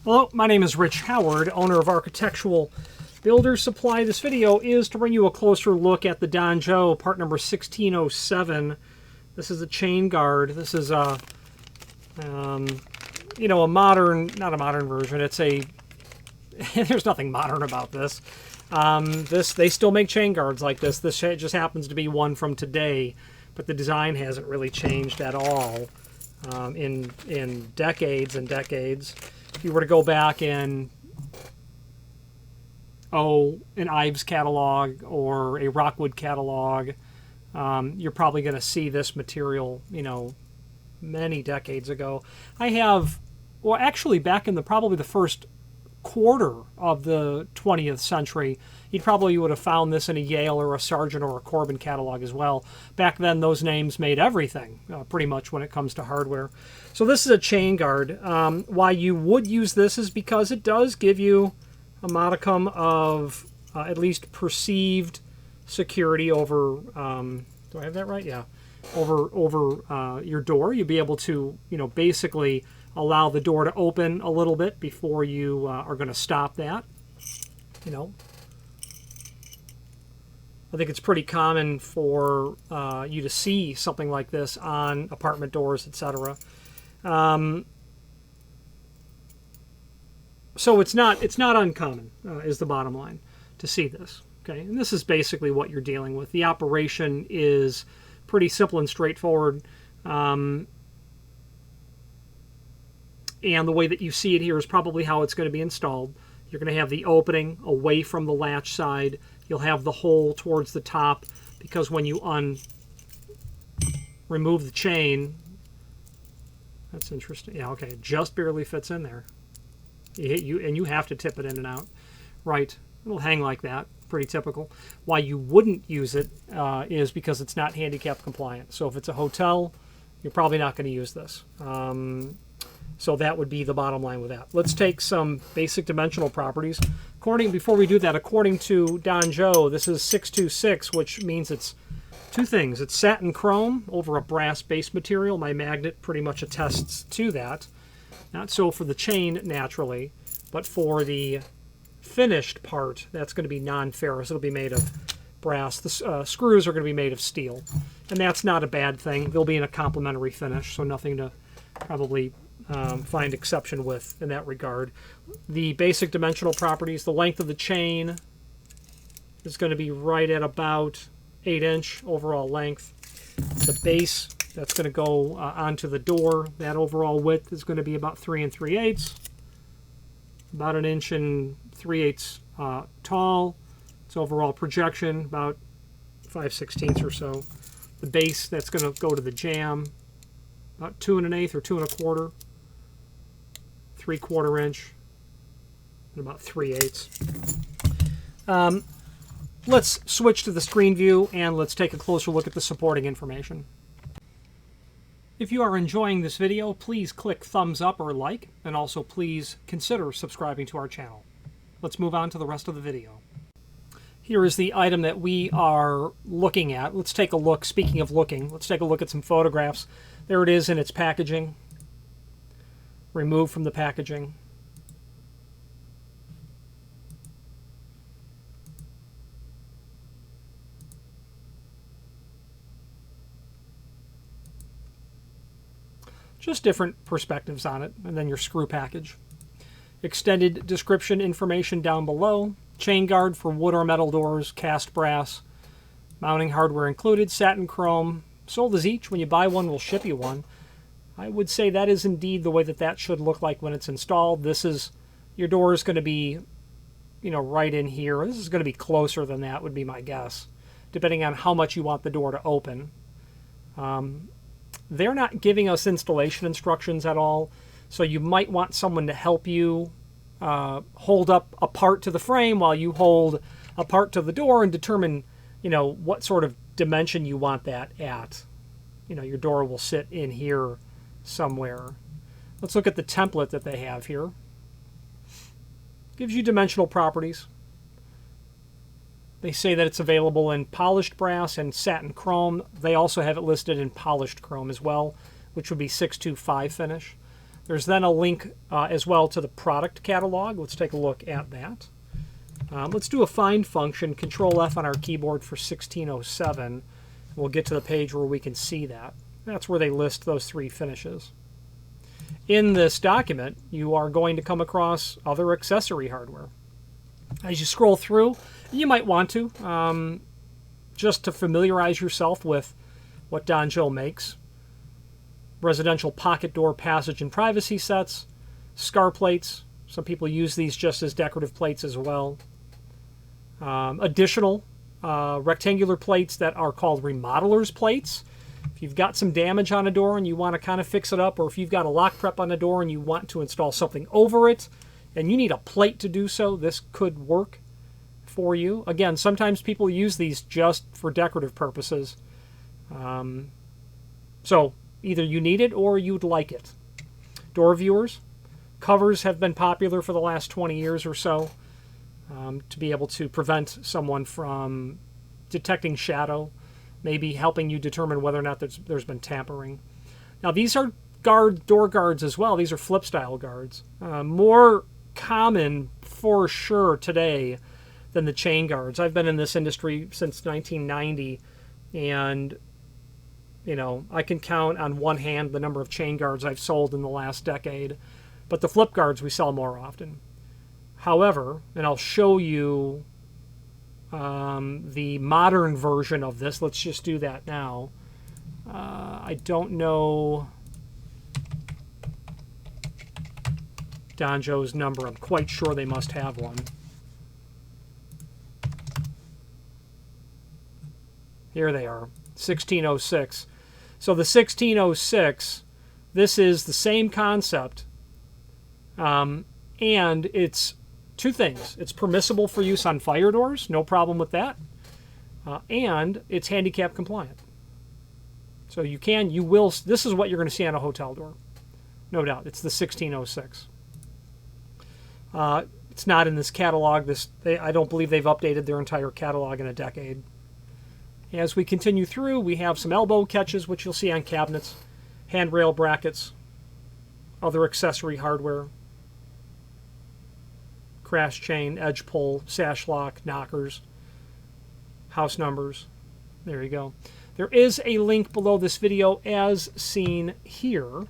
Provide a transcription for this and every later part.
Hello, my name is Rich Howard, owner of Architectural Builder Supply. This video is to bring you a closer look at the Donjo, part number 1607. This is a chain guard. This is a, a modern, not a modern version. It's a, there's nothing modern about this. They still make chain guards like this. This just happens to be one from today, but the design hasn't really changed at all in decades and decades. If you were to go back in, an Ives catalog or a Rockwood catalog, you're probably going to see this material, many decades ago. I have, well, actually back in probably the first quarter of the 20th century, you probably would have found this in a Yale or a Sargent or a Corbin catalog as well. Back then, those names made everything, pretty much, when it comes to hardware. So this is a chain guard. Why you would use this is because it does give you a modicum of at least perceived security over, do I have that right? Yeah. Over your door. You'll be able to, basically allow the door to open a little bit before you are going to stop that. I think it's pretty common for you to see something like this on apartment doors, etc. So it's not uncommon, is the bottom line, to see this. Okay, and this is basically what you're dealing with. The operation is pretty simple and straightforward. And the way that you see it here is probably how it's going to be installed. You're going to have the opening away from the latch side. You'll have the hole towards the top because when you remove the chain, that's interesting. Yeah, okay, it just barely fits in there. You have to tip it in and out. Right, it'll hang like that. Pretty typical. Why you wouldn't use it is because it's not handicap compliant. So if it's a hotel, you're probably not going to use this. So that would be the bottom line with that. Let's take some basic dimensional properties. Before we do that, according to Donjo, this is 626, which means it's two things. It's satin chrome over a brass base material. My magnet pretty much attests to that. Not so for the chain, naturally, but for the finished part, that's going to be non-ferrous. It'll be made of brass. The screws are going to be made of steel. And that's not a bad thing. They'll be in a complementary finish, so nothing to probably find exception with in that regard. The basic dimensional properties, the length of the chain is going to be right at about 8-inch overall length. The base that's going to go onto the door, that overall width is going to be about 3 3/8, about 1 3/8 tall. Its overall projection about 5/16 or so. The base that's going to go to the jamb, about 2 1/8 or 2 1/4, 3/4 inch, and about 3/8. Let's switch to the screen view and let's take a closer look at the supporting information. If you are enjoying this video, please click thumbs up or like, and also please consider subscribing to our channel. Let's move on to the rest of the video. Here is the item that we are looking at. Let's take a look. Speaking of looking, let's take a look at some photographs. There it is in its packaging. Removed from the packaging. Just different perspectives on it, and then your screw package. Extended description information down below. Chain guard for wood or metal doors, cast brass. Mounting hardware included, satin chrome. Sold as each. When you buy one, we'll ship you one. I would say that is indeed the way that should look like when it's installed. Your door is going to be, right in here. This is going to be closer than that, would be my guess, depending on how much you want the door to open. They're not giving us installation instructions at all, so you might want someone to help you hold up a part to the frame while you hold a part to the door and determine, what sort of dimension you want that at. Your door will sit in here somewhere. Let's look at the template that they have here. Gives you dimensional properties. They say that it's available in polished brass and satin chrome. They also have it listed in polished chrome as well, which would be 625 finish. There's then a link as well to the product catalog. Let's take a look at that. Let's do a find function, Control F on our keyboard for 1607. We'll get to the page where we can see that. That's where they list those 3 finishes. In this document, you are going to come across other accessory hardware. As you scroll through, you might want to, just to familiarize yourself with what Danjo makes. Residential pocket door passage and privacy sets, scar plates. Some people use these just as decorative plates as well. Additional rectangular plates that are called remodeler's plates. If you've got some damage on a door and you want to kind of fix it up, or if you've got a lock prep on a door and you want to install something over it, and you need a plate to do so, this could work for you. Again, sometimes people use these just for decorative purposes. So either you need it or you'd like it. Door viewers. Covers have been popular for the last 20 years or so to be able to prevent someone from detecting shadow, maybe helping you determine whether or not there's been tampering. Now these are door guards as well. These are flip style guards. More common for sure today than the chain guards. I've been in this industry since 1990, and I can count on one hand the number of chain guards I've sold in the last decade, but the flip guards we sell more often. However, and I'll show you the modern version of this. Let's just do that now. I don't know Danjo's number. I'm quite sure they must have one. Here they are, 1606. So the 1606, this is the same concept, and it's 2 things. It's permissible for use on fire doors, no problem with that, and it's handicap compliant. So you will, this is what you're going to see on a hotel door, no doubt. It's the 1606. It's not in this catalog. I don't believe they've updated their entire catalog in a decade. As we continue through, we have some elbow catches, which you'll see on cabinets, handrail brackets, other accessory hardware, crash chain, edge pull, sash lock, knockers, house numbers. There you go. There is a link below this video, as seen here,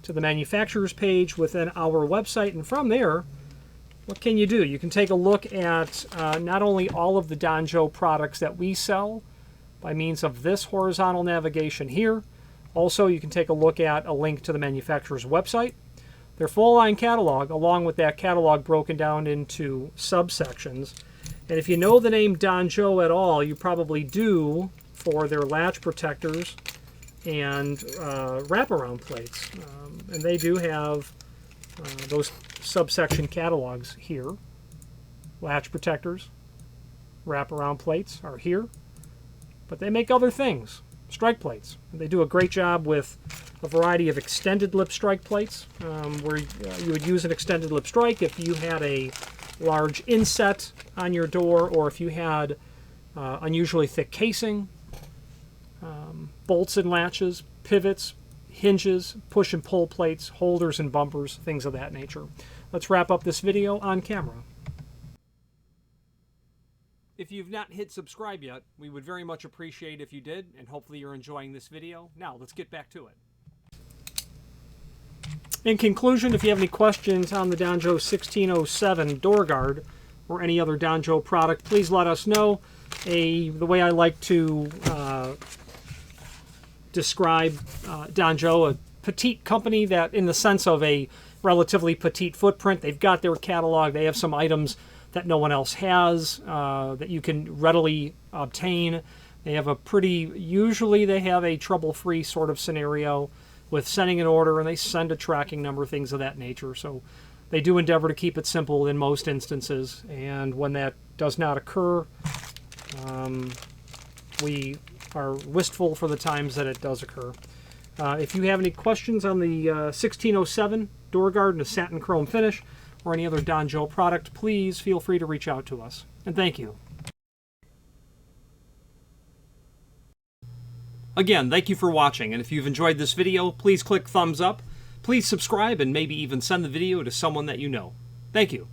to the manufacturer's page within our website, and from there, what can you do? You can take a look at not only all of the Danjo products that we sell by means of this horizontal navigation here. Also, you can take a look at a link to the manufacturer's website, their full line catalog, along with that catalog broken down into subsections. And if you know the name Danjo at all, you probably do for their latch protectors and wraparound plates. And they do have those subsection catalogs here. Latch protectors, wraparound plates are here, but they make other things. Strike plates. And they do a great job with a variety of extended lip strike plates, where you would use an extended lip strike if you had a large inset on your door, or if you had unusually thick casing, bolts and latches, pivots, hinges, push and pull plates, holders and bumpers, things of that nature. Let's wrap up this video on camera. If you've not hit subscribe yet, we would very much appreciate if you did, and hopefully you're enjoying this video. Now, let's get back to it. In conclusion, if you have any questions on the Danjo 1607 door guard or any other Danjo product, please let us know. The way I like to describe Danjo, a petite company that, in the sense of a relatively petite footprint, they've got their catalog, they have some items that no one else has, that you can readily obtain. They have usually they have a trouble-free sort of scenario with sending an order, and they send a tracking number, things of that nature. So they do endeavor to keep it simple in most instances, and when that does not occur, we are wistful for the times that it does occur. If you have any questions on the 1607 door guard in a satin chrome finish, or any other Danjo product, please feel free to reach out to us. And thank you. Again, thank you for watching, and if you've enjoyed this video, please click thumbs up. Please subscribe and maybe even send the video to someone that you know. Thank you.